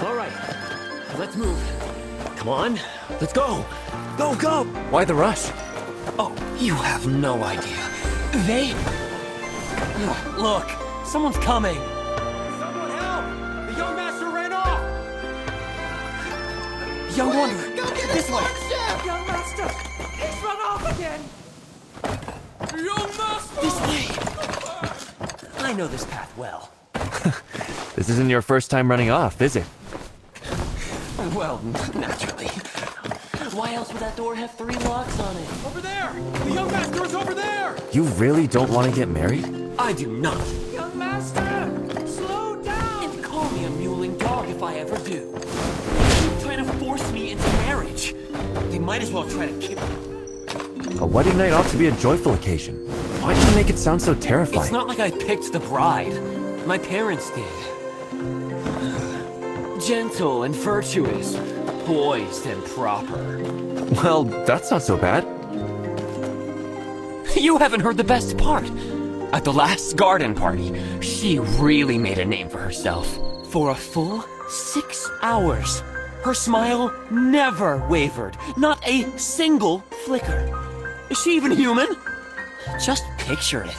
All right. Let's move. Come on. Let's go. Go, go. Why the rush? Oh, you have no idea. They... Ugh, look, someone's coming. Someone help! The young master ran off! Young Wanderer, this way! Young master! He's run off again! Young master! This way! I know this path well. This isn't your first time running off, is it? Well, naturally. Why else would that door have 3 locks on it? Over there! The young master is over there! You really don't want to get married? I do not. Young master! Slow down! And call me a mewling dog if I ever do. They're trying to force me into marriage. They might as well try to kill me. A wedding night ought to be a joyful occasion. Why do you make it sound so terrifying? It's not like I picked the bride. My parents did. Gentle and virtuous. Poised and proper. Well, that's not so bad. You haven't heard the best part. At the last garden party, she really made a name for herself. For a full 6 hours, her smile never wavered. Not a single flicker. Is she even human? Just picture it.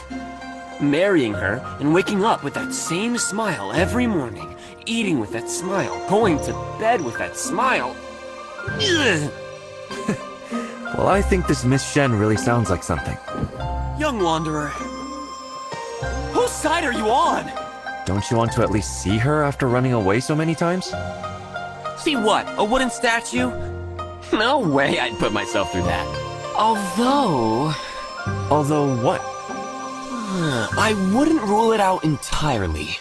Marrying her and waking up with that same smile every morning. Eating with that smile. Going to bed with that smile. Ugh. Well, I think this Miss Shen really sounds like something. Young Wanderer. Whose side are you on? Don't you want to at least see her after running away so many times? See what? A wooden statue? No way I'd put myself through that. Although What? I wouldn't rule it out entirely.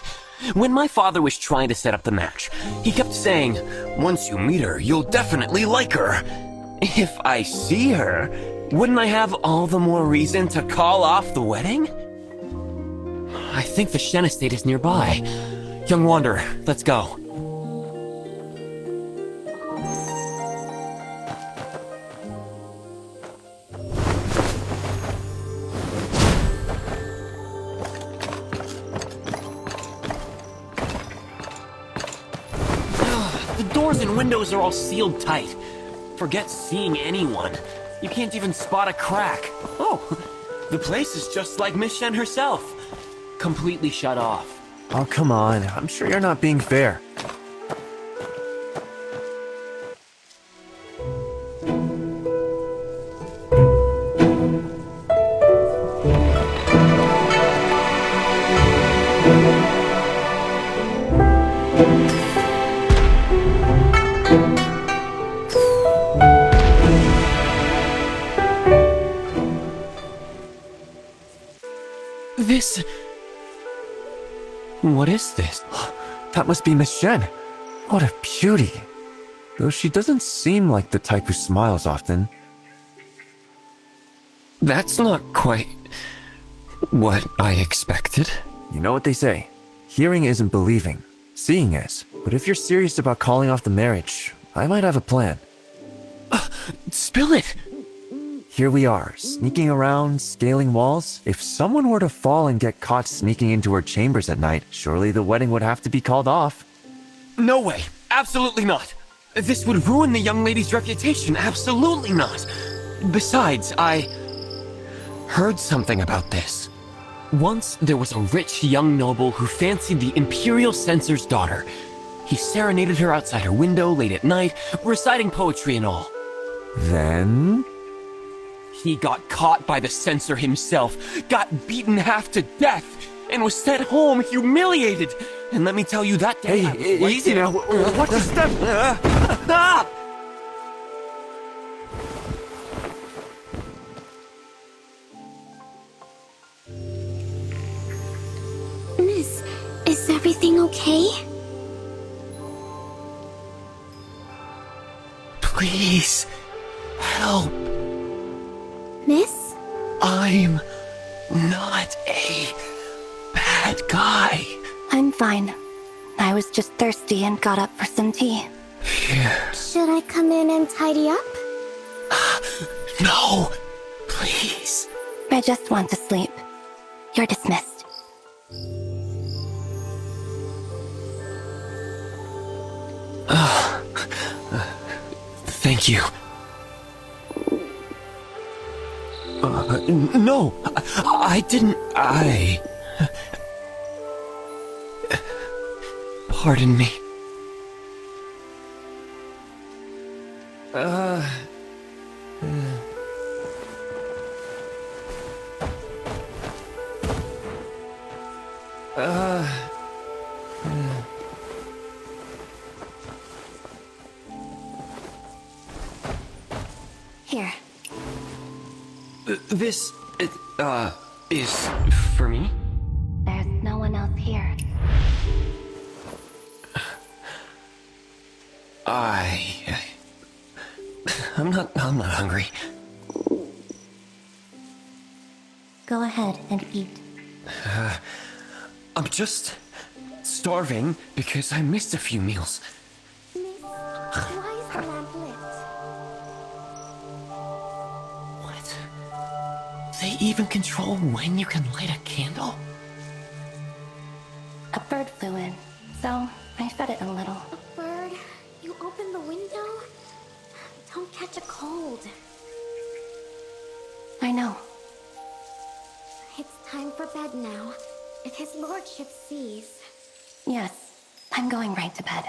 When my father was trying to set up the match, he kept saying, once you meet her, you'll definitely like her. If I see her, wouldn't I have all the more reason to call off the wedding? I think the Shen estate is nearby. Young Wanderer, let's go. The doors and windows are all sealed tight. Forget seeing anyone. You can't even spot a crack. Oh, the place is just like Miss Shen herself. Completely shut off. Oh, come on. I'm sure you're not being fair. What is this? That must be Miss Shen. What a beauty. Though she doesn't seem like the type who smiles often. That's not quite what I expected. You know what they say? Hearing isn't believing. Seeing is. But if you're serious about calling off the marriage, I might have a plan. Spill it! Here we are, sneaking around, scaling walls. If someone were to fall and get caught sneaking into her chambers at night, surely the wedding would have to be called off. No way. Absolutely not. This would ruin the young lady's reputation. Absolutely not. Besides, I heard something about this. Once there was a rich young noble who fancied the Imperial Censor's daughter. He serenaded her outside her window late at night, reciting poetry and all. Then... He got caught by the censor himself, got beaten half to death, and was sent home humiliated. And let me tell you, that day I was right easy there. now. Watch your step. Ah! Miss, is everything okay? Please, help. Miss? I'm not a bad guy. I'm fine. I was just thirsty and got up for some tea. Here. Should I come in and tidy up? No, please. I just want to sleep. You're dismissed. Thank you. No, I didn't. Pardon me. Here. This, is for me? There's no one else here. I'm not hungry. Go ahead and eat. I'm just starving because I missed a few meals. Miss, why is the lamp lit? What? They even control when you can light a candle? A bird flew in, so I fed it a little. A bird? You open the window? Don't catch a cold. I know. It's time for bed now, if his lordship sees. Yes, I'm going right to bed.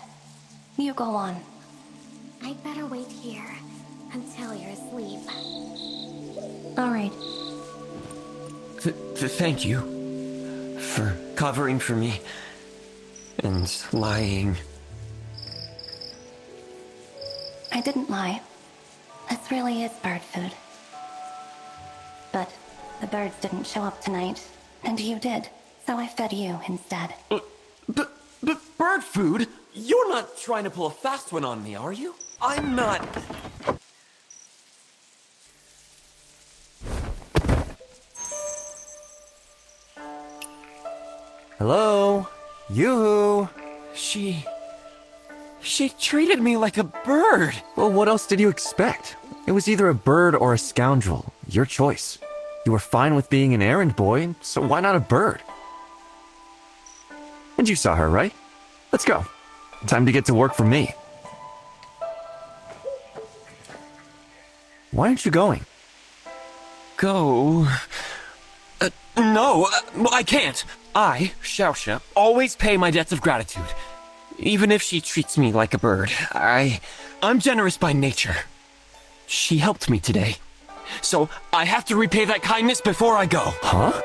You go on. I'd better wait here until you're asleep. All right. Thank you for covering for me and lying. I didn't lie. This really is bird food. But the birds didn't show up tonight, and you did, so I fed you instead. But bird food? You're not trying to pull a fast one on me, are you? I'm not. Hello? Yoo-hoo! She treated me like a bird. Well, what else did you expect? It was either a bird or a scoundrel. Your choice. You were fine with being an errand boy, so why not a bird? And you saw her, right? Let's go. Time to get to work for me. Why aren't you going? Go. No, I can't. I, Xiaoxia, always pay my debts of gratitude. Even if she treats me like a bird, I'm generous by nature. She helped me today. So I have to repay that kindness before I go. Huh?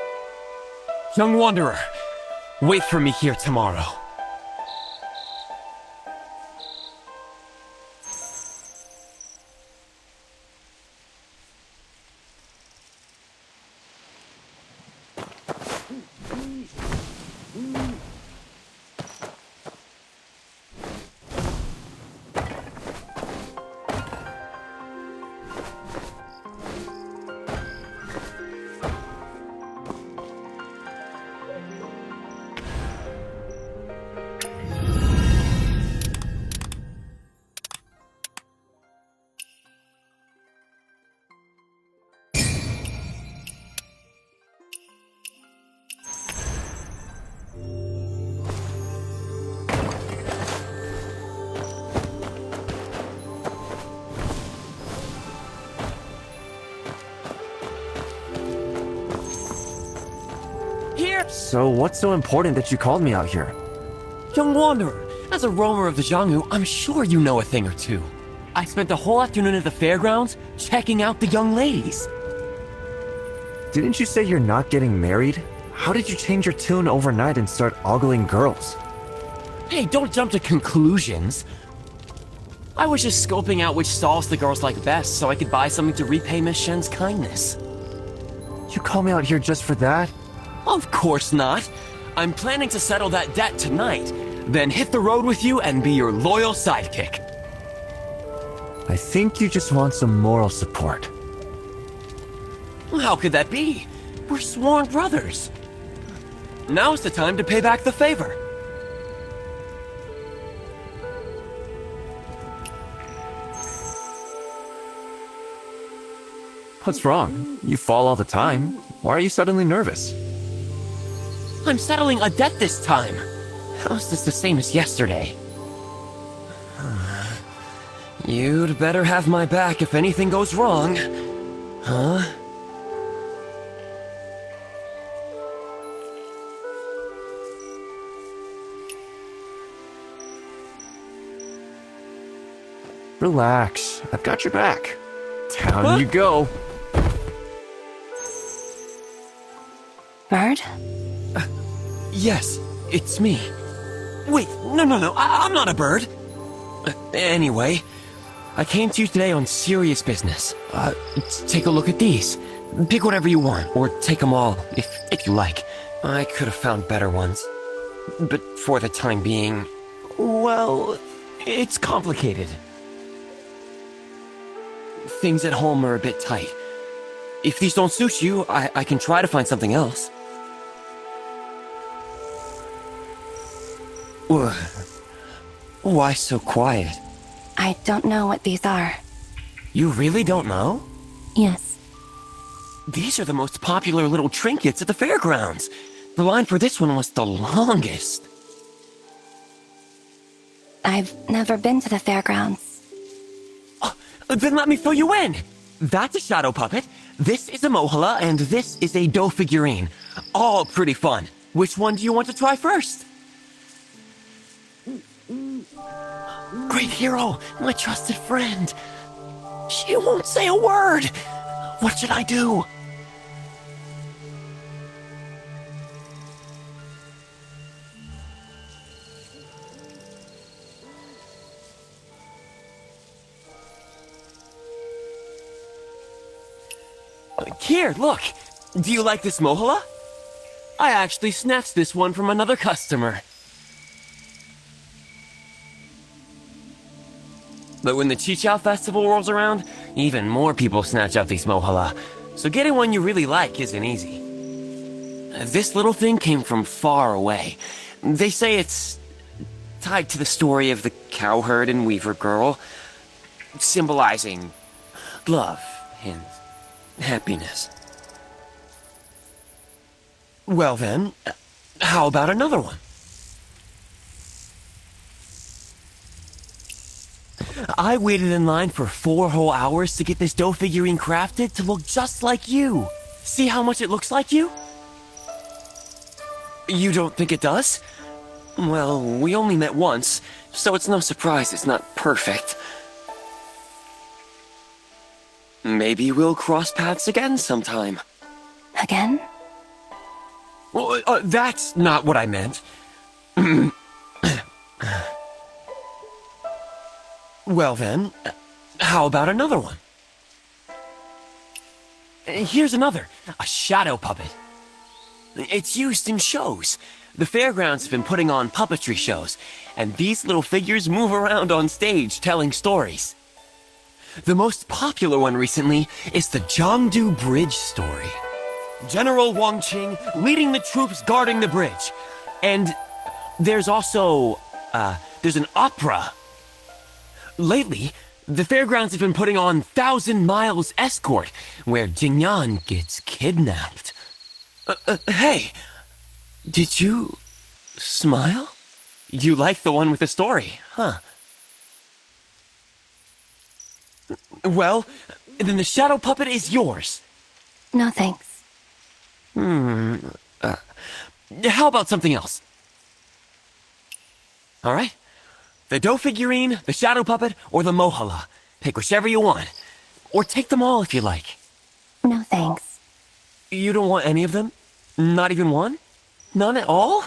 Young Wanderer, wait for me here tomorrow. Here! So what's so important that you called me out here? Young Wanderer, as a roamer of the Jianghu, I'm sure you know a thing or two. I spent the whole afternoon at the fairgrounds checking out the young ladies. Didn't you say you're not getting married? How did you change your tune overnight and start ogling girls? Hey, don't jump to conclusions. I was just scoping out which stalls the girls like best so I could buy something to repay Miss Shen's kindness. You call me out here just for that? Of course not. I'm planning to settle that debt tonight, then hit the road with you and be your loyal sidekick. I think you just want some moral support. How could that be? We're sworn brothers. Now's the time to pay back the favor. What's wrong? You fall all the time. Why are you suddenly nervous? I'm settling a debt this time. How's this the same as yesterday? You'd better have my back if anything goes wrong. Huh? Relax. I've got your back. Down you go. Bird? Yes, it's me. Wait, no, I'm not a bird. Anyway, I came to you today on serious business. Take a look at these. Pick whatever you want, or take them all, if you like. I could have found better ones. But for the time being, well, it's complicated. Things at home are a bit tight. If these don't suit you, I can try to find something else. Why so quiet? I don't know what these are. You really don't know? Yes. These are the most popular little trinkets at the fairgrounds. The line for this one was the longest. I've never been to the fairgrounds. Then let me fill you in. That's a shadow puppet, this is a Mohala, and this is a dough figurine. All pretty fun. Which one do you want to try first? Great hero, my trusted friend. She won't say a word. What should I do? Here, look. Do you like this Mohala? I actually snatched this one from another customer. But when the Chichao Festival rolls around, even more people snatch up these Mohala. So getting one you really like isn't easy. This little thing came from far away. They say it's tied to the story of the cowherd and weaver girl, symbolizing love and happiness. Well then, how about another one? I waited in line for 4 whole hours to get this dough figurine crafted to look just like you. See how much it looks like you? You don't think it does? Well, we only met once, so it's no surprise it's not perfect. Maybe we'll cross paths again sometime. Again? Well, that's not what I meant. Well then, how about another one? Here's another, a shadow puppet. It's used in shows. The fairgrounds have been putting on puppetry shows, and these little figures move around on stage telling stories. The most popular one recently is the Jiangdu Bridge story. General Wang Qing leading the troops guarding the bridge. And there's also, there's an opera. Lately, the fairgrounds have been putting on 1,000 Miles Escort, where Jingyan gets kidnapped. Hey, did you smile? You like the one with the story, huh? Well, then the shadow puppet is yours. No thanks. How about something else? All right. The dough figurine, the shadow puppet, or the Mohala. Pick whichever you want. Or take them all if you like. No thanks. You don't want any of them? Not even one? None at all?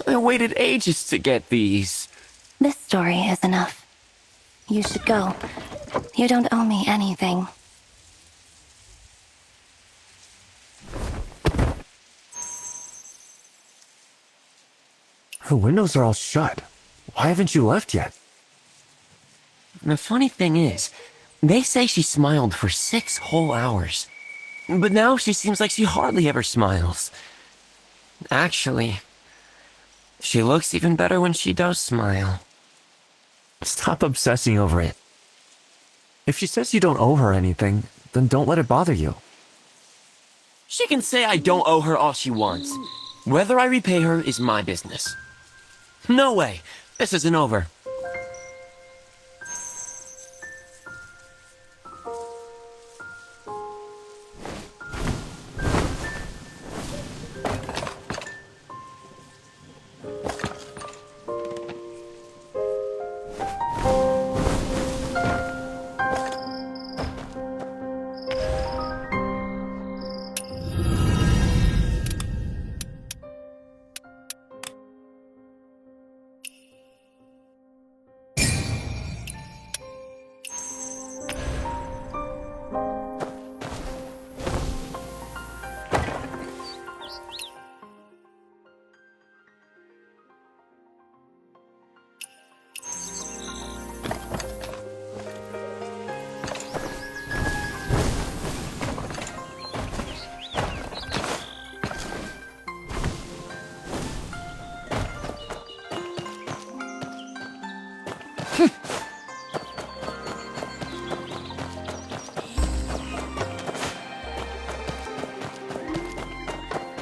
I waited ages to get these. This story is enough. You should go. You don't owe me anything. Her windows are all shut. Why haven't you left yet? The funny thing is, they say she smiled for 6 whole hours. But now she seems like she hardly ever smiles. Actually, she looks even better when she does smile. Stop obsessing over it. If she says you don't owe her anything, then don't let it bother you. She can say I don't owe her all she wants. Whether I repay her is my business. No way. This isn't over.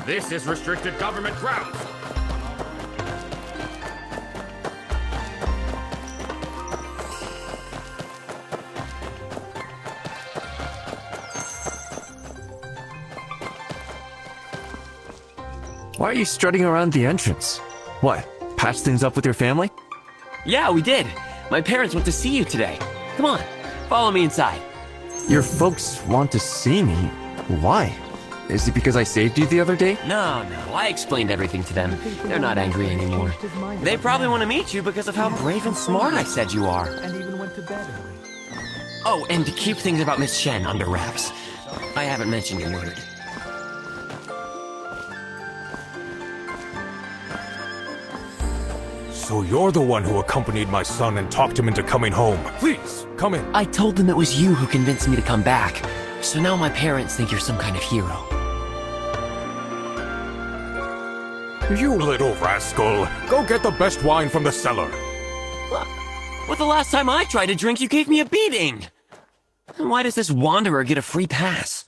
This is restricted government grounds. Why are you strutting around the entrance? What, patch things up with your family? Yeah, we did. My parents went to see you today. Come on, follow me inside. Your folks want to see me? Why? Is it because I saved you the other day? No, I explained everything to them. They're not angry anymore. They probably want to meet you because of how brave and smart I said you are. And even went to bed early. Oh, and to keep things about Miss Shen under wraps. I haven't mentioned a word. So you're the one who accompanied my son and talked him into coming home. Please, come in. I told them it was you who convinced me to come back. So now my parents think you're some kind of hero. You little rascal. Go get the best wine from the cellar. But the last time I tried to drink, you gave me a beating. And why does this wanderer get a free pass?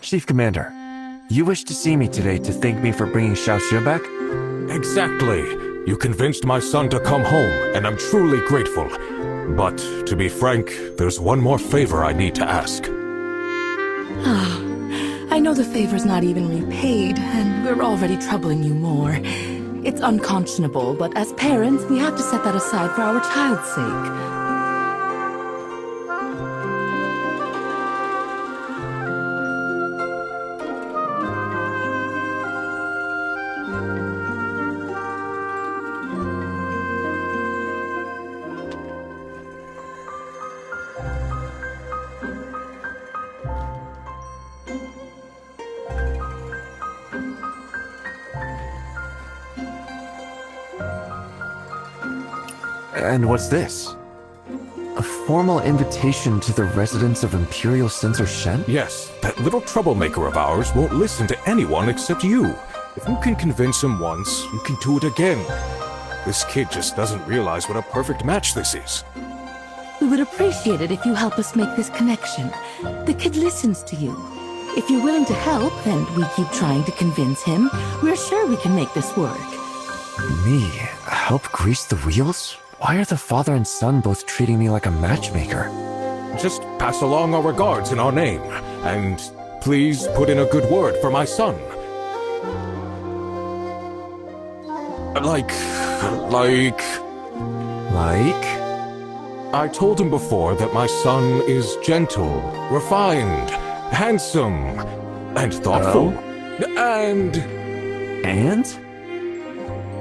Chief Commander, you wish to see me today to thank me for bringing Xiaoxue back? Exactly. You convinced my son to come home, and I'm truly grateful. But, to be frank, there's one more favor I need to ask. I know the favor's not even repaid, and we're already troubling you more. It's unconscionable, but as parents, we have to set that aside for our child's sake. And what's this? A formal invitation to the residence of Imperial Censor Shen? Yes, that little troublemaker of ours won't listen to anyone except you. If you can convince him once, you can do it again. This kid just doesn't realize what a perfect match this is. We would appreciate it if you help us make this connection. The kid listens to you. If you're willing to help, and we keep trying to convince him, we're sure we can make this work. Me? Help grease the wheels? Why are the father and son both treating me like a matchmaker? Just pass along our regards in our name, and please put in a good word for my son. Like... I told him before that my son is gentle, refined, handsome, and thoughtful. And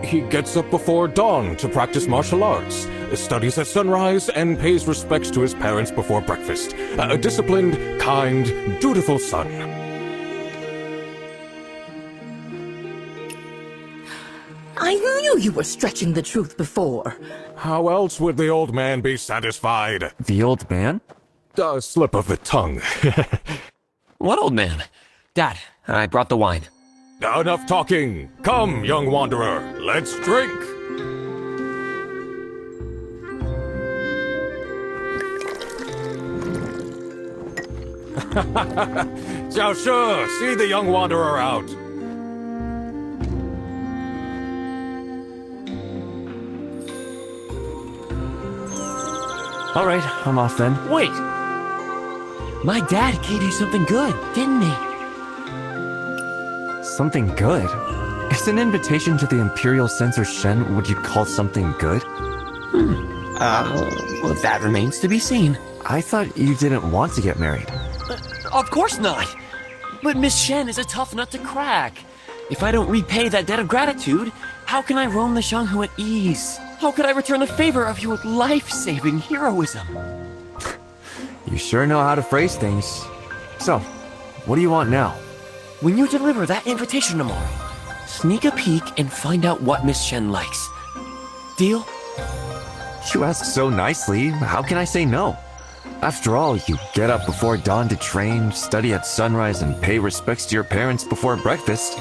he gets up before dawn to practice martial arts, studies at sunrise, and pays respects to his parents before breakfast. A disciplined, kind, dutiful son. I knew you were stretching the truth before. How else would the old man be satisfied? The old man? A slip of the tongue. What old man? Dad, I brought the wine. Enough talking. Come, young wanderer, let's drink. Xiaoxue, see the young wanderer out. All right, I'm off then. Wait! My dad gave you something good, didn't he? Something good? Is an invitation to the Imperial Censor Shen what you'd call something good? Well, that remains to be seen. I thought you didn't want to get married. Of course not! But Miss Shen is a tough nut to crack. If I don't repay that debt of gratitude, how can I roam the Xianghu at ease? How could I return the favor of your life-saving heroism? You sure know how to phrase things. So, what do you want now? When you deliver that invitation tomorrow, sneak a peek and find out what Miss Shen likes. Deal? You ask so nicely, how can I say no? After all, you get up before dawn to train, study at sunrise, and pay respects to your parents before breakfast.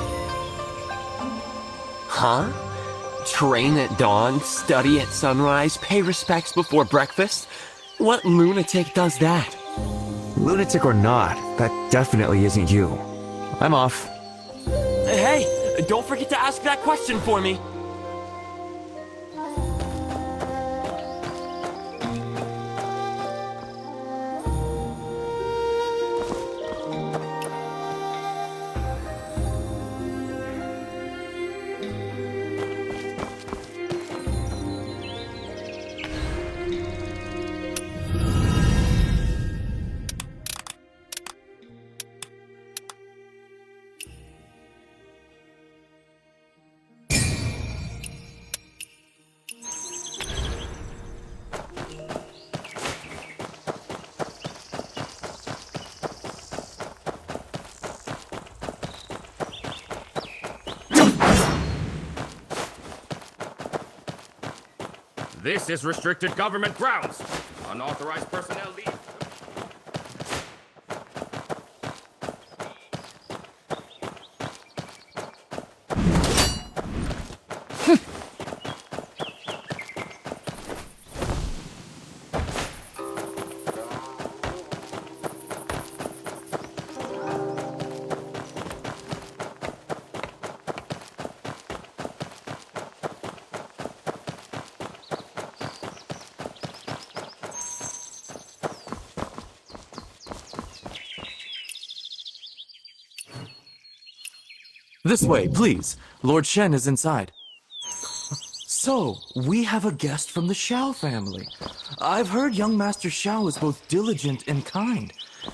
Huh? Train at dawn, study at sunrise, pay respects before breakfast? What lunatic does that? Lunatic or not, that definitely isn't you. I'm off. Hey, don't forget to ask that question for me. This is restricted government grounds. Unauthorized personnel leave. This way, please. Lord Shen is inside. So, we have a guest from the Xiao family. I've heard young Master Xiao is both diligent and kind.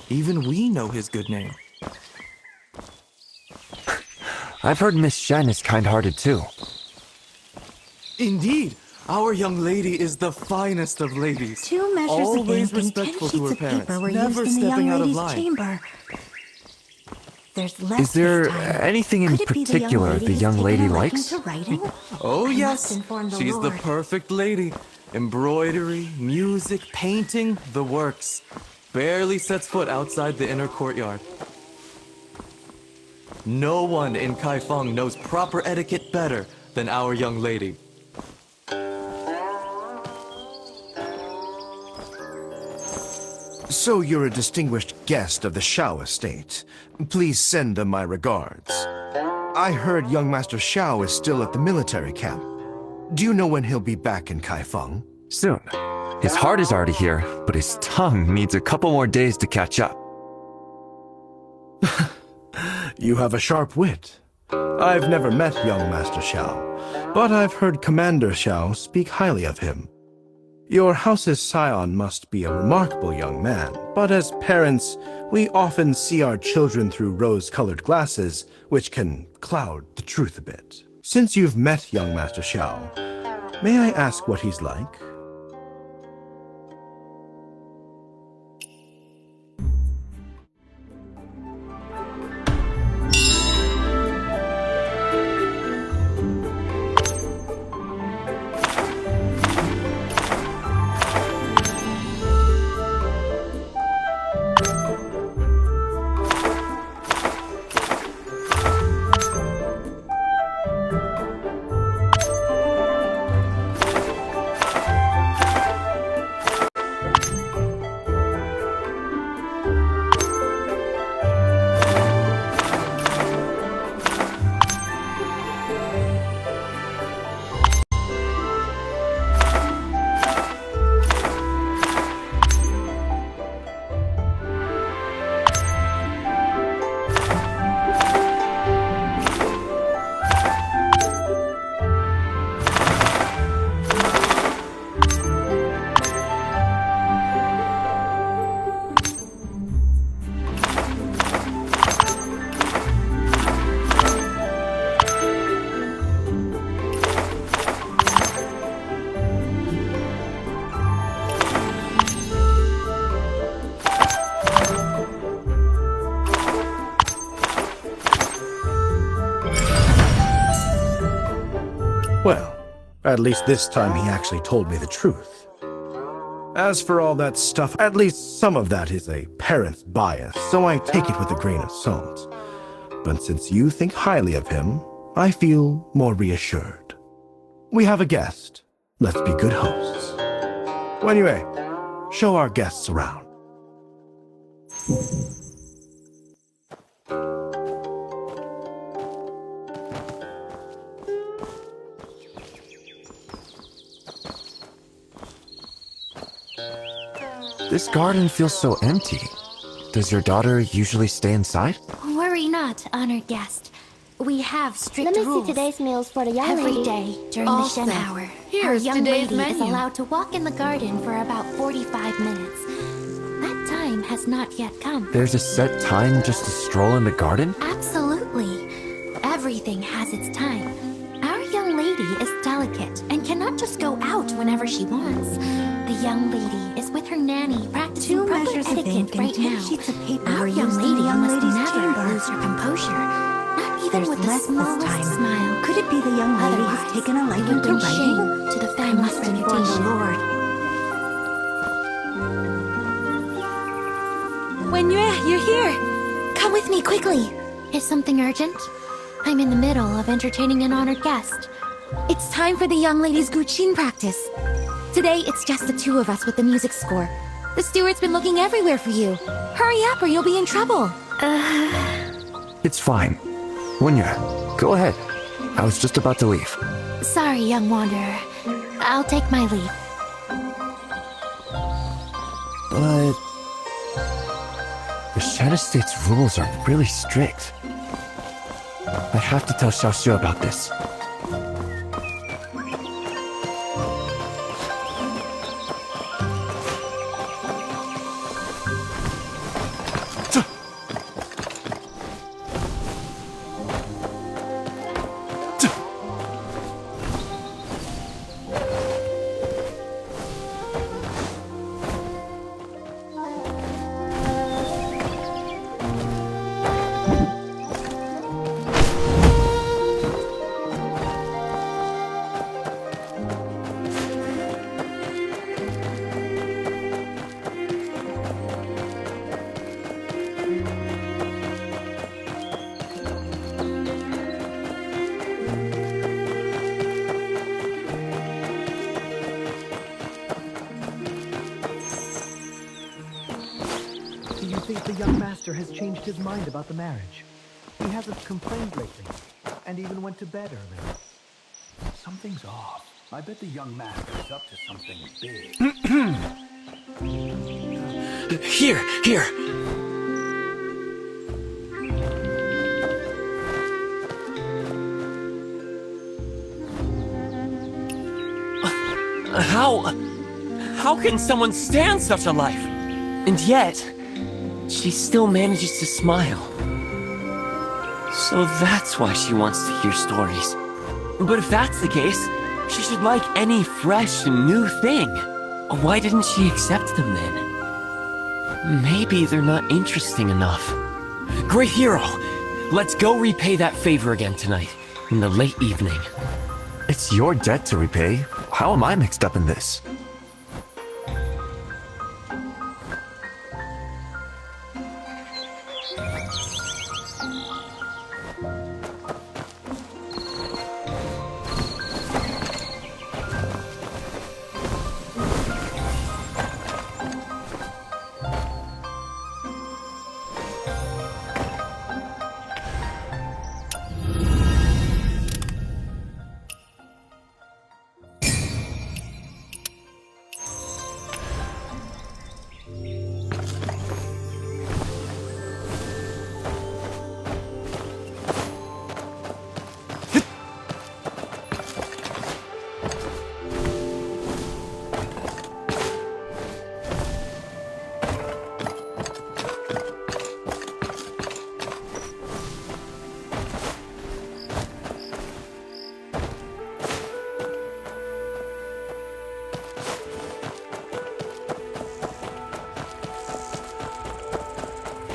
Even we know his good name. I've heard Miss Shen is kind-hearted too. Indeed, our young lady is the finest of ladies. 2 measures Always of ink and 10 respectful sheets to her of parents, paper were never used in the stepping young out of lady's line. chamber. There's less Is there this time. anything in Could it be particular the has young taken lady a liking likes? to writing? Oh I yes, must inform the she's the Lord. perfect lady. Embroidery, music, painting, the works. Barely sets foot outside the inner courtyard. No one in Kaifeng knows proper etiquette better than our young lady. So you're a distinguished guest of the Xiao estate. Please send them my regards. I heard young Master Xiao is still at the military camp. Do you know when he'll be back in Kaifeng? Soon. His heart is already here, but his tongue needs a couple more days to catch up. You have a sharp wit. I've never met young Master Xiao, but I've heard Commander Xiao speak highly of him. Your house's scion must be a remarkable young man, but as parents, we often see our children through rose-colored glasses, which can cloud the truth a bit. Since you've met young Master Xiao, may I ask what he's like? Well, at least this time he actually told me the truth. As for all that stuff, at least some of that is a parent's bias, so I take it with a grain of salt. But since you think highly of him, I feel more reassured. We have a guest. Let's be good hosts. Anyway, show our guests around. This garden feels so empty. Does your daughter usually stay inside? Worry not, honored guest. We have strict Let me rules. see today's meals for the young Every lady. day during All the Shen set. hour, Here our is young today's lady is menu. allowed to walk in the garden for about 45 minutes. That time has not yet come. There's a set time just to stroll in the garden? Absolutely. Everything has its time. Our young lady is delicate and cannot just go out whenever she wants. The young lady is with her nanny practicing 2 proper measures of etiquette ink and right 10 now. sheets of paper Our were young used in the lady young must lady's never chamber. lose her composure. Not even There's with the less this smallest time. smile. Could it be the young lady Otherwise, has taken a it liking would to bring writing? shame to the I family's must inform the reputation. Lord. Wenyue, you're here. Come with me quickly. Is something urgent? I'm in the middle of entertaining an honored guest. It's time for the young lady's Guqin practice. Today, it's just the 2 of us with the music score. The steward's been looking everywhere for you. Hurry up or you'll be in trouble. It's fine. Wunya, go ahead. I was just about to leave. Sorry, young wanderer. I'll take my leave. But the Shen Estate's rules are really strict. I have to tell Xiaoxue about this. Do you think the young master has changed his mind about the marriage? He hasn't complained lately, and even went to bed early. Something's off. I bet the young master is up to something big. Here. How can someone stand such a life? And yet, she still manages to smile. So that's why she wants to hear stories. But if that's the case, she should like any fresh and new thing. Why didn't she accept them then? Maybe they're not interesting enough. Great hero! Let's go repay that favor again tonight, in the late evening. It's your debt to repay. How am I mixed up in this?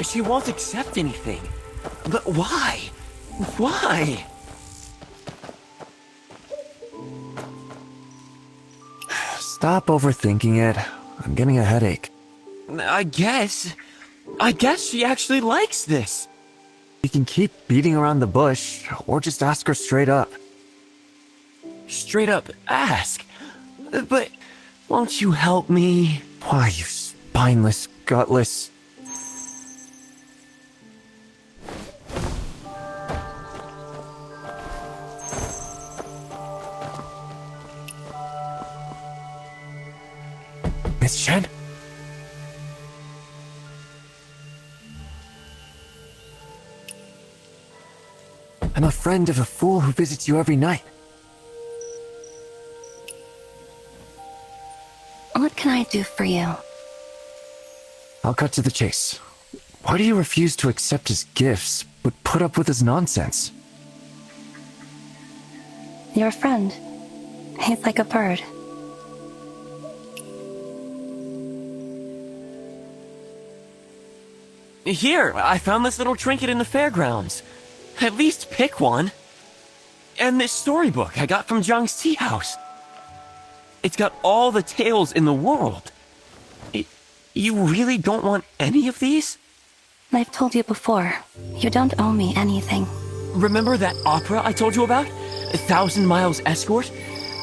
She won't accept anything. But why? Why? Stop overthinking it. I'm getting a headache. I guess she actually likes this. You can keep beating around the bush, or just ask her straight up. straight up ask. But won't you help me? Why, you spineless, gutless... Miss Shen? I'm a friend of a fool who visits you every night. What can I do for you? I'll cut to the chase. Why do you refuse to accept his gifts, but put up with his nonsense? You're a friend. He's like a bird. Here, I found this little trinket in the fairgrounds. At least pick one. And this storybook I got from Zhang's tea house. It's got all the tales in the world. You really don't want any of these? I've told you before, you don't owe me anything. Remember that opera I told you about? 1,000 Miles Escort?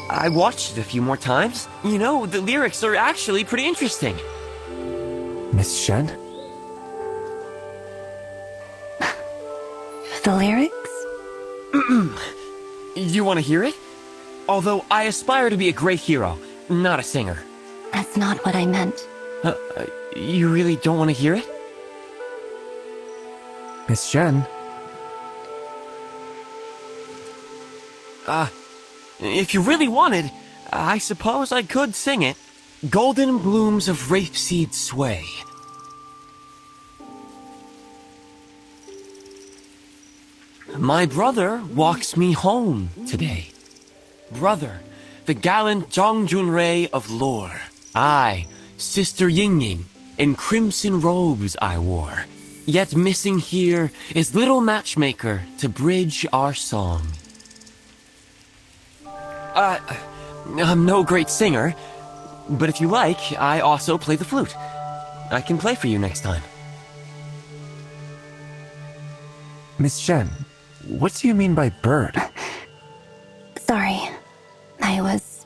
I watched it a few more times. You know, the lyrics are actually pretty interesting. Miss Shen? The lyrics? You want to hear it? Although I aspire to be a great hero, not a singer. That's not what I meant. You really don't want to hear it? Miss Shen? If you really wanted, I suppose I could sing it. Golden blooms of rapeseed sway. My brother walks me home today. Brother, the gallant Zhang Junrei of lore. I, Sister Yingying, in crimson robes I wore. Yet missing here is little matchmaker to bridge our song. I'm no great singer, but if you like, I also play the flute. I can play for you next time. Miss Shen, what do you mean by bird? Sorry. I was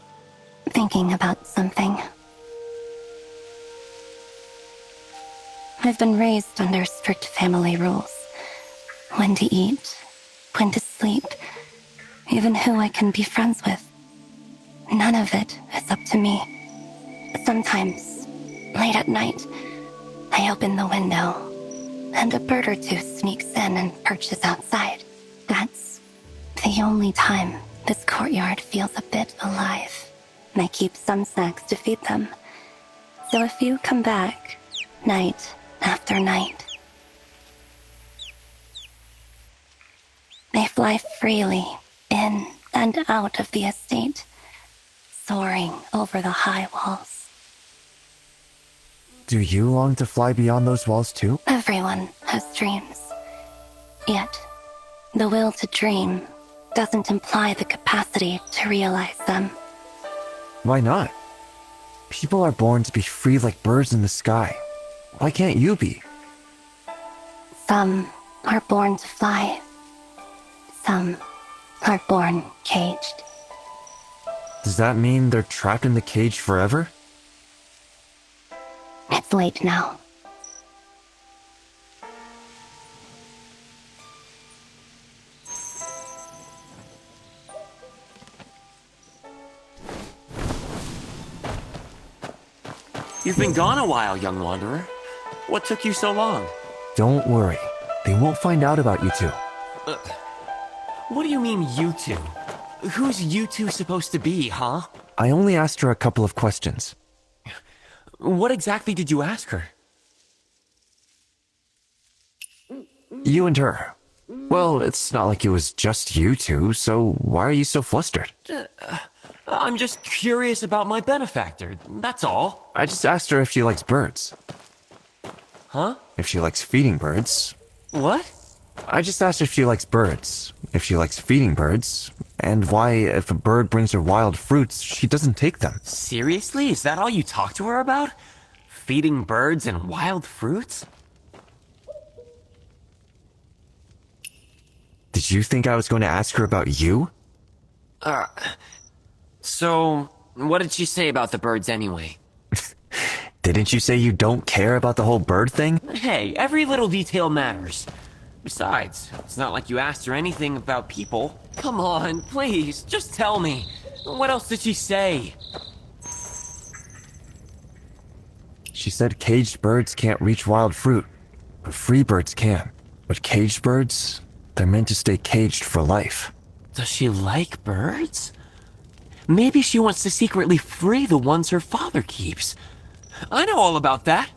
thinking about something. I've been raised under strict family rules. When to eat, when to sleep, even who I can be friends with. None of it is up to me. Sometimes, late at night, I open the window, and a bird or two sneaks in and perches outside. That's the only time this courtyard feels a bit alive. And I keep some snacks to feed them. So if you come back, night after night, they fly freely in and out of the estate, soaring over the high walls. Do you long to fly beyond those walls too? Everyone has dreams. Yet, the will to dream doesn't imply the capacity to realize them. Why not? People are born to be free like birds in the sky. Why can't you be? Some are born to fly. Some are born caged. Does that mean they're trapped in the cage forever? It's late now. You've been gone a while, young wanderer. What took you so long? Don't worry. They won't find out about you two. What do you mean, you two? Who's you two supposed to be, huh? I only asked her a couple of questions. What exactly did you ask her? You and her. Well, it's not like it was just you two, so why are you so flustered? I'm just curious about my benefactor, that's all. I just asked her if she likes birds. Huh? If she likes feeding birds. What? I just asked if she likes birds, if she likes feeding birds, and why, if a bird brings her wild fruits, she doesn't take them. Seriously? Is that all you talk to her about? Feeding birds and wild fruits? Did you think I was going to ask her about you? So, what did she say about the birds anyway? Didn't you say you don't care about the whole bird thing? Hey, every little detail matters. Besides, it's not like you asked her anything about people. Come on, please, just tell me. What else did she say? She said caged birds can't reach wild fruit, but free birds can. But caged birds, they're meant to stay caged for life. Does she like birds? Maybe she wants to secretly free the ones her father keeps. I know all about that.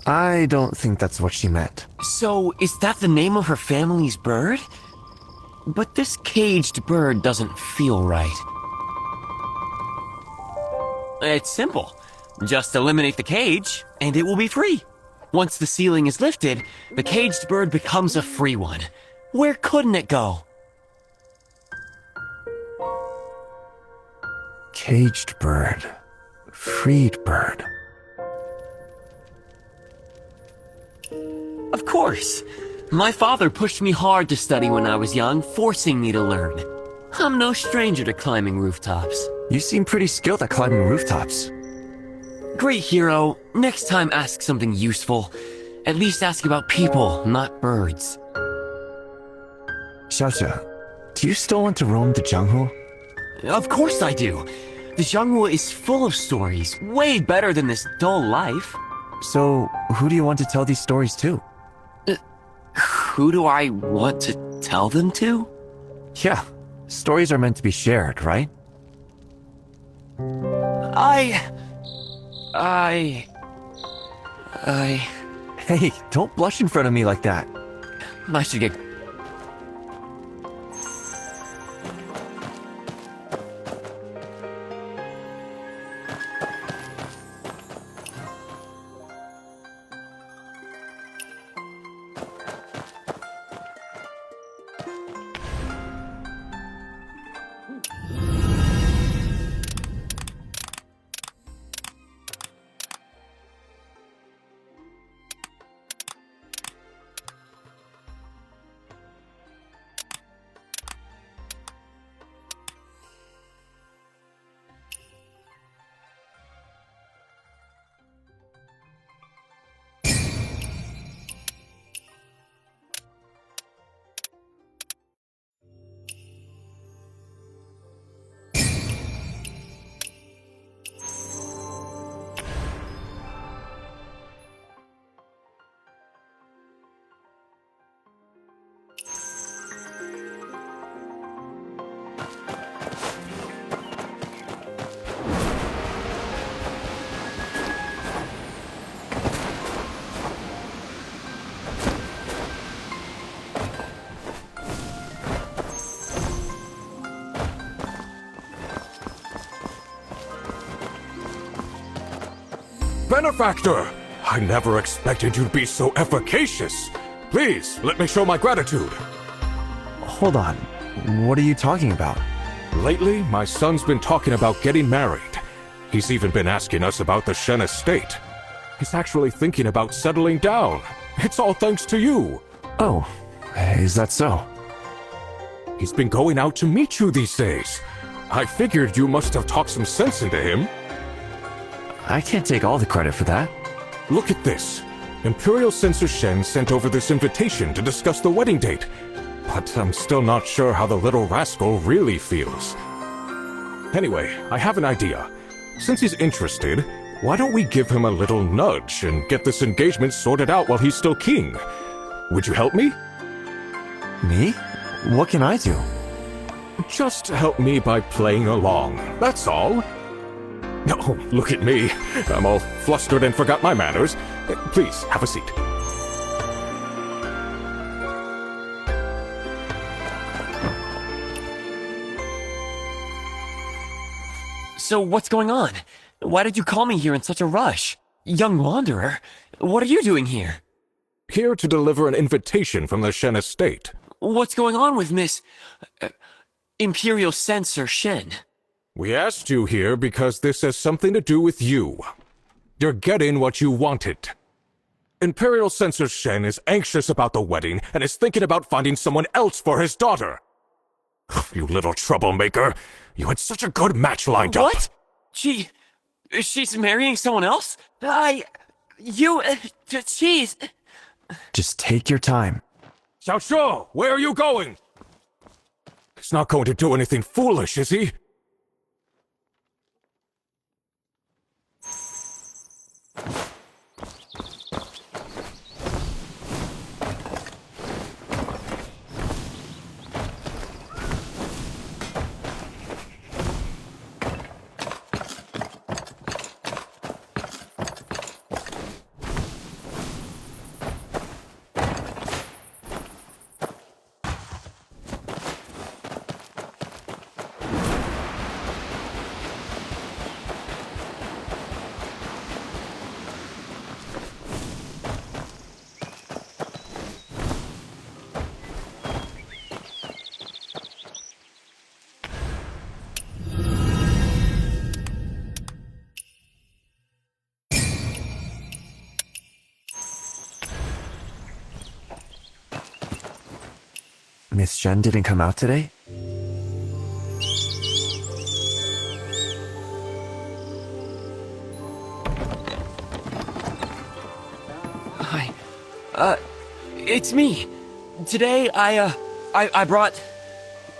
I don't think that's what she meant. So, is that the name of her family's bird? But this caged bird doesn't feel right. It's simple. Just eliminate the cage, and it will be free. Once the ceiling is lifted, the caged bird becomes a free one. Where couldn't it go? Caged bird. Freed bird. Of course. My father pushed me hard to study when I was young, forcing me to learn. I'm no stranger to climbing rooftops. You seem pretty skilled at climbing rooftops. Great hero, next time ask something useful. At least ask about people, not birds. Xiaoxia, do you still want to roam the Jianghu? Of course I do. The Jianghu is full of stories, way better than this dull life. So, who do you want to tell these stories to? Who do I want to tell them to? Yeah, stories are meant to be shared, right? Hey, don't blush in front of me like that. I should get... Benefactor! I never expected you to be so efficacious. Please, let me show my gratitude. Hold on. What are you talking about? Lately, my son's been talking about getting married. He's even been asking us about the Shen estate. He's actually thinking about settling down. It's all thanks to you. Oh, is that so? He's been going out to meet you these days. I figured you must have talked some sense into him. I can't take all the credit for that. Look at this. Imperial Censor Shen sent over this invitation to discuss the wedding date. But I'm still not sure how the little rascal really feels. Anyway, I have an idea. Since he's interested, why don't we give him a little nudge and get this engagement sorted out while he's still king? Would you help me? Me? What can I do? Just help me by playing along, that's all. Oh, look at me. I'm all flustered and forgot my manners. Please, have a seat. So what's going on? Why did you call me here in such a rush? Young wanderer, what are you doing here? Here to deliver an invitation from the Shen estate. What's going on with Miss... Imperial Censor Shen? We asked you here because this has something to do with you. You're getting what you wanted. Imperial Censor Shen is anxious about the wedding and is thinking about finding someone else for his daughter. You little troublemaker. You had such a good match lined up. What? She's marrying someone else? She's... Just take your time. Xiao, where are you going? He's not going to do anything foolish, is he? Miss Shen didn't come out today? Hi. It's me. Today, I brought...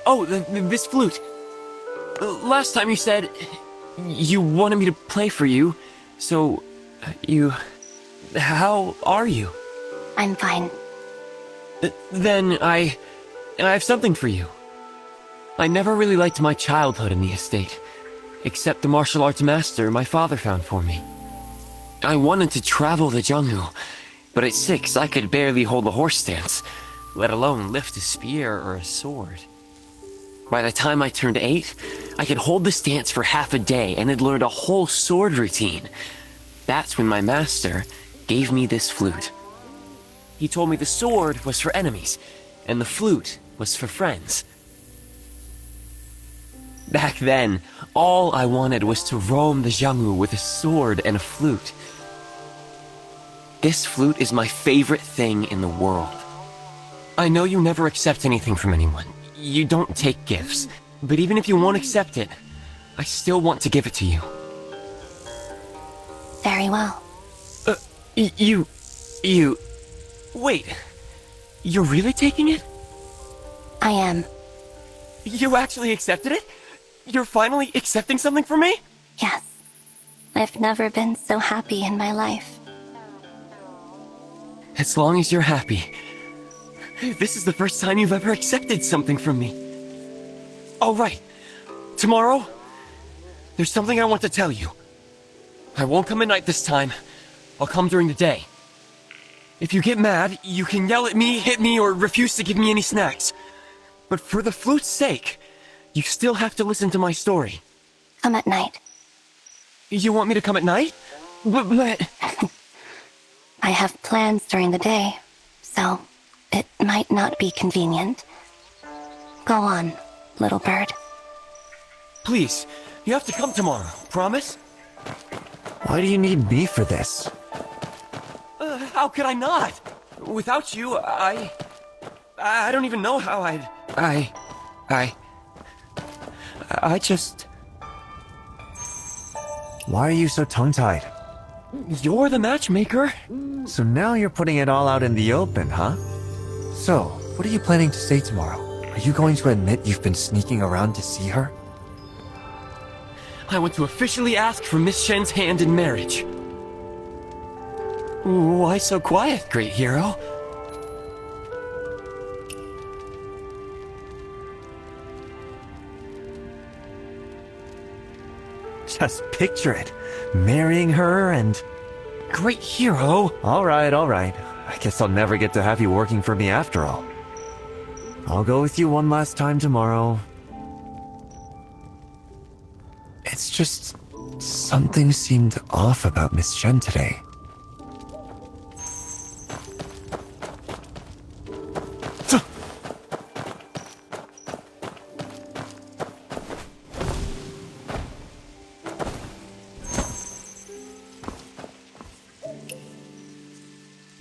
Oh, this flute. Last time you said you wanted me to play for you, so how are you? I'm fine. Then I have something for you. I never really liked my childhood in the estate, except the martial arts master my father found for me. I wanted to travel the Jianghu, but at 6 I could barely hold a horse stance, let alone lift a spear or a sword. By the time I turned 8, I could hold the stance for half a day and had learned a whole sword routine. That's when my master gave me this flute. He told me the sword was for enemies, and the flute was for friends. Back then, all I wanted was to roam the Jianghu with a sword and a flute. This flute is my favorite thing in the world. I know you never accept anything from anyone. You don't take gifts. But even if you won't accept it, I still want to give it to you. Very well. Wait. You're really taking it? I am. You actually accepted it? You're finally accepting something from me? Yes. I've never been so happy in my life. As long as you're happy. This is the first time you've ever accepted something from me. All right. Tomorrow, there's something I want to tell you. I won't come at night this time. I'll come during the day. If you get mad, you can yell at me, hit me, or refuse to give me any snacks. But for the flute's sake, you still have to listen to my story. Come at night. You want me to come at night? But... I have plans during the day, so it might not be convenient. Go on, little bird. Please, you have to come tomorrow, promise? Why do you need me for this? How could I not? Without you, I don't even know how I just... Why are you so tongue-tied? You're the matchmaker. So now you're putting it all out in the open, huh? So, what are you planning to say tomorrow? Are you going to admit you've been sneaking around to see her? I want to officially ask for Miss Shen's hand in marriage. Why so quiet, great hero? Just picture it. Marrying her and... Great hero? Alright. I guess I'll never get to have you working for me after all. I'll go with you one last time tomorrow. It's just... something seemed off about Miss Shen today.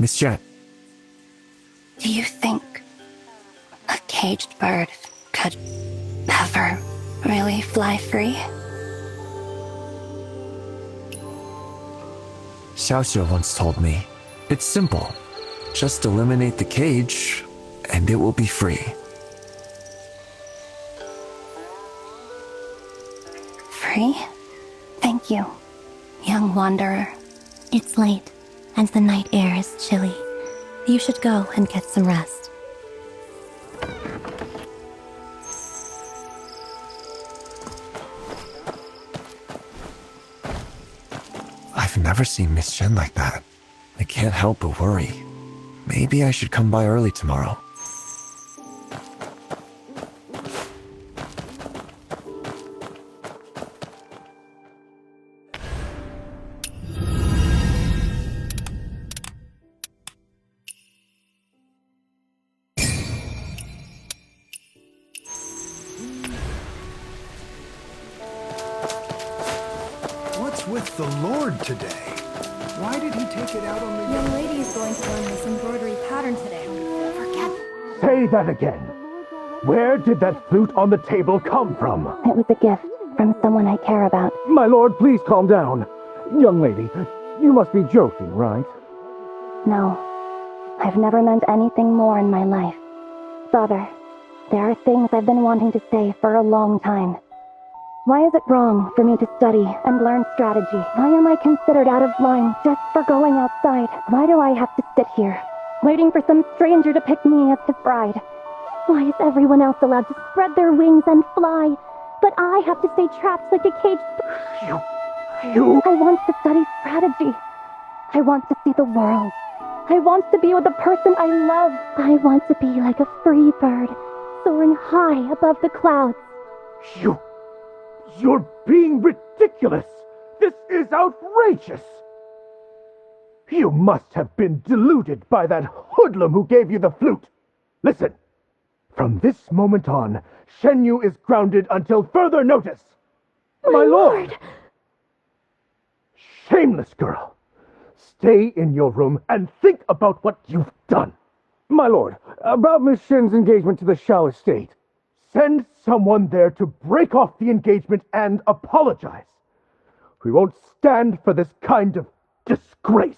Miss Shen. Do you think a caged bird could Really fly free? Xiaoxue once told me, it's simple. Just eliminate the cage, and it will be free. Free? Thank you, young wanderer. It's late, and the night air is chilly. You should go and get some rest. I've never seen Miss Shen like that. I can't help but worry. Maybe I should come by early tomorrow. What's with the Lord today? Why did he take it out on the Young lady is going to learn this embroidery pattern today. Forget. Say that again. Where did that flute on the table come from? It was a gift from someone I care about. My lord, please calm down. Young lady, you must be joking, right? No, I've never meant anything more in my life. Father, there are things I've been wanting to say for a long time. Why is it wrong for me to study and learn strategy? Why am I considered out of line just for going outside? Why do I have to sit here, waiting for some stranger to pick me as his bride? Why is everyone else allowed to spread their wings and fly, but I have to stay trapped like a caged... You... I want to study strategy. I want to see the world. I want to be with the person I love. I want to be like a free bird, soaring high above the clouds. You're being ridiculous! This is outrageous! You must have been deluded by that hoodlum who gave you the flute. Listen, from this moment on, Shen Yu is grounded until further notice. My lord! Shameless girl! Stay in your room and think about what you've done. My lord, about Miss Shen's engagement to the Shao estate. Send someone there to break off the engagement and apologize. We won't stand for this kind of disgrace.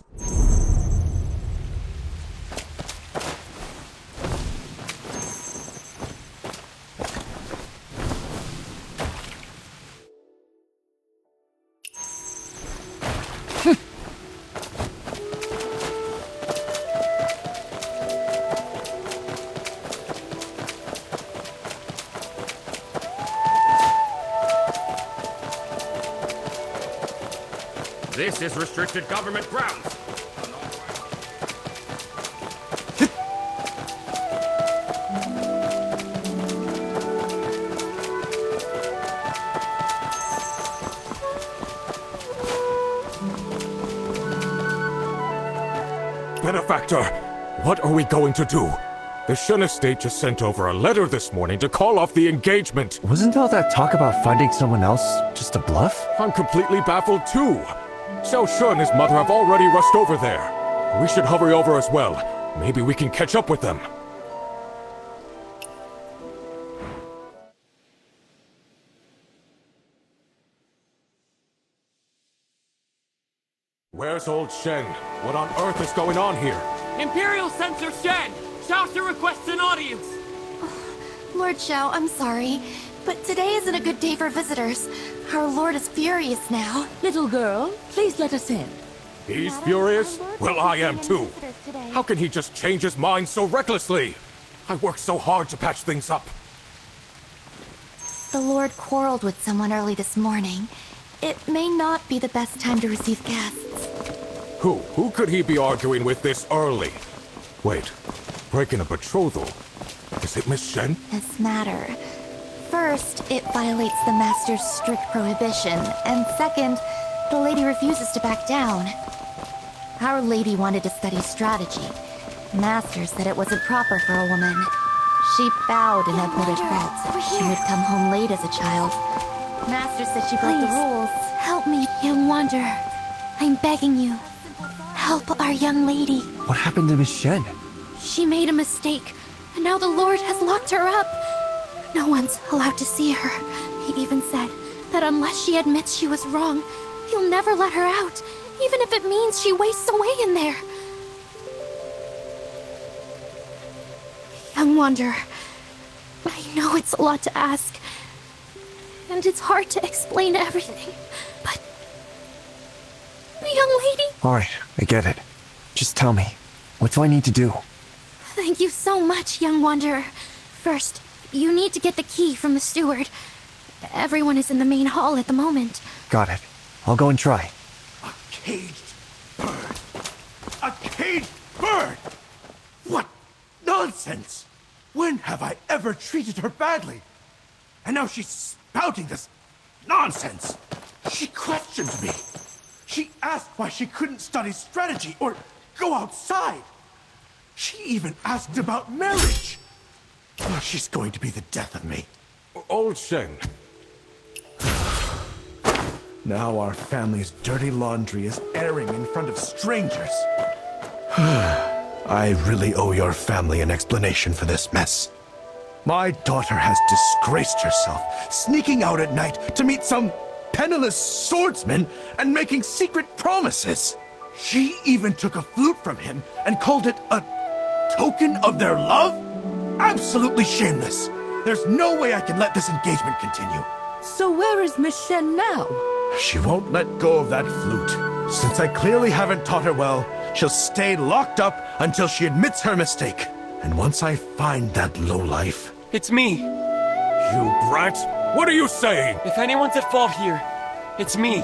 This is restricted government grounds. Benefactor, what are we going to do? The Shen estate just sent over a letter this morning to call off the engagement. Wasn't all that talk about finding someone else just a bluff? I'm completely baffled too. Xiaoxue and his mother have already rushed over there. We should hurry over as well. Maybe we can catch up with them. Where's old Shen? What on earth is going on here? Imperial Censor Shen! Xiaoxue requests an audience! Lord Xiao, I'm sorry, but today isn't a good day for visitors. Our lord is furious now. Little girl, please let us in. He's furious? Well, I am too. How can he just change his mind so recklessly? I worked so hard to patch things up. The lord quarreled with someone early this morning. It may not be the best time to receive guests. Who could he be arguing with this early? Wait, breaking a betrothal? Is it Miss Shen? This matter. First, it violates the Master's strict prohibition, and second, the lady refuses to back down. Our lady wanted to study strategy. Master said it wasn't proper for a woman. She bowed and admitted fault. She would come home late as a child. Master said she broke the rules. Help me, young wanderer. I'm begging you. Help our young lady. What happened to Miss Shen? She made a mistake, and now the Lord has locked her up. No one's allowed to see her. He even said that unless she admits she was wrong, he'll never let her out, even if it means she wastes away in there. Young Wanderer, I know it's a lot to ask, and it's hard to explain everything, but... Young lady... Alright, I get it. Just tell me, what do I need to do? Thank you so much, young wanderer. First, you need to get the key from the steward. Everyone is in the main hall at the moment. Got it. I'll go and try. A caged bird! A caged bird! What nonsense! When have I ever treated her badly? And now she's spouting this nonsense! She questioned me! She asked why she couldn't study strategy or go outside! She even asked about marriage! Oh, she's going to be the death of me. Old Shen. Now our family's dirty laundry is airing in front of strangers. I really owe your family an explanation for this mess. My daughter has disgraced herself, sneaking out at night to meet some penniless swordsman and making secret promises. She even took a flute from him and called it a token of their love? Absolutely shameless. There's no way I can let this engagement continue. So where is Miss Shen now? She won't let go of that flute. Since I clearly haven't taught her well, she'll stay locked up until she admits her mistake. And once I find that lowlife... It's me. You brat! What are you saying? If anyone's at fault here, it's me.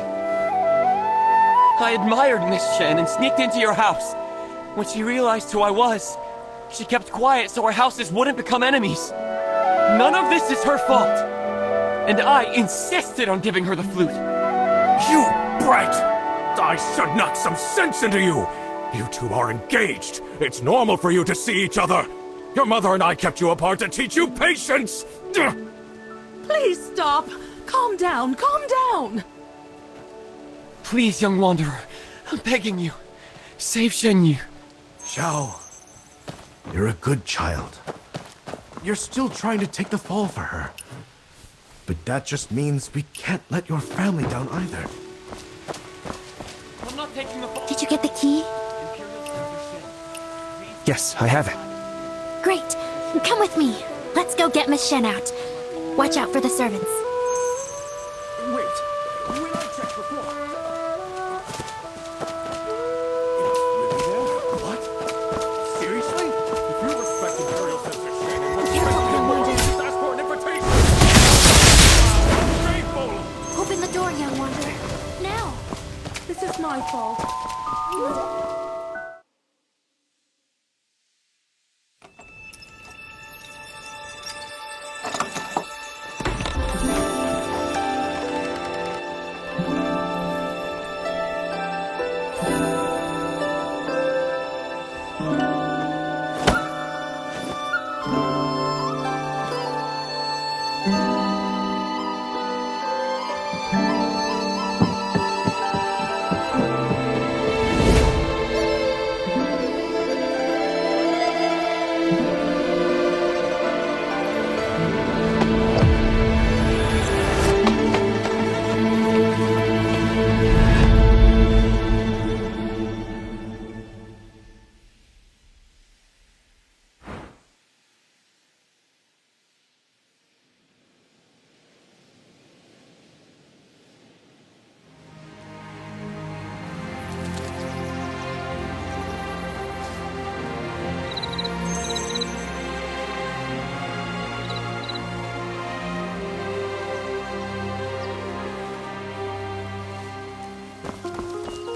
I admired Miss Shen and sneaked into your house. When she realized who I was, she kept quiet so our houses wouldn't become enemies. None of this is her fault. And I insisted on giving her the flute. You brat! I should knock some sense into you! You two are engaged. It's normal for you to see each other. Your mother and I kept you apart to teach you patience! Please stop. Calm down, calm down. Please, young wanderer, I'm begging you. Save Shenyu. Xiao, you're a good child. You're still trying to take the fall for her. But that just means we can't let your family down either. I'm not taking the fall. Did you get the key? Yes, I have it. Great. Come with me. Let's go get Miss Shen out. Watch out for the servants. Wait, we might check before. What? Seriously? If you respect Imperial censorship, Careful, young wanderer. just ask for an invitation! Shameful! Open the door, young wanderer. Now. This is my fault.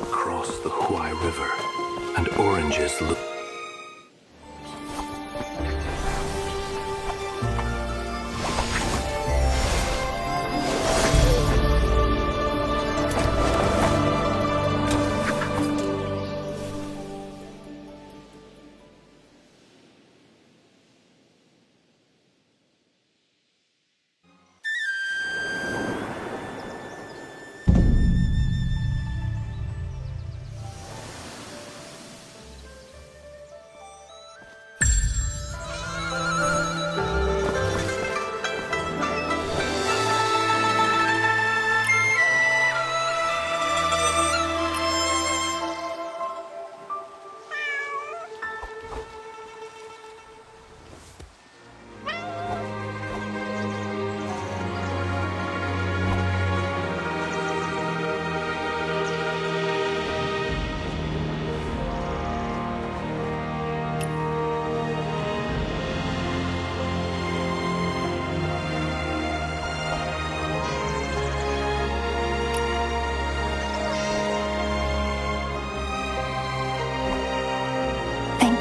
Across the Huai River, and oranges look.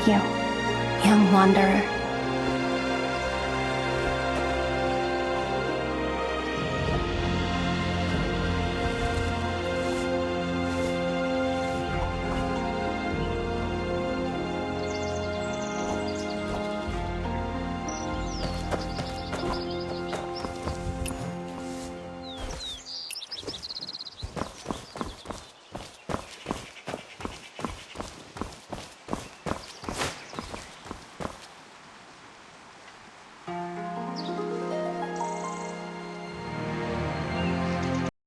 you, young wanderer.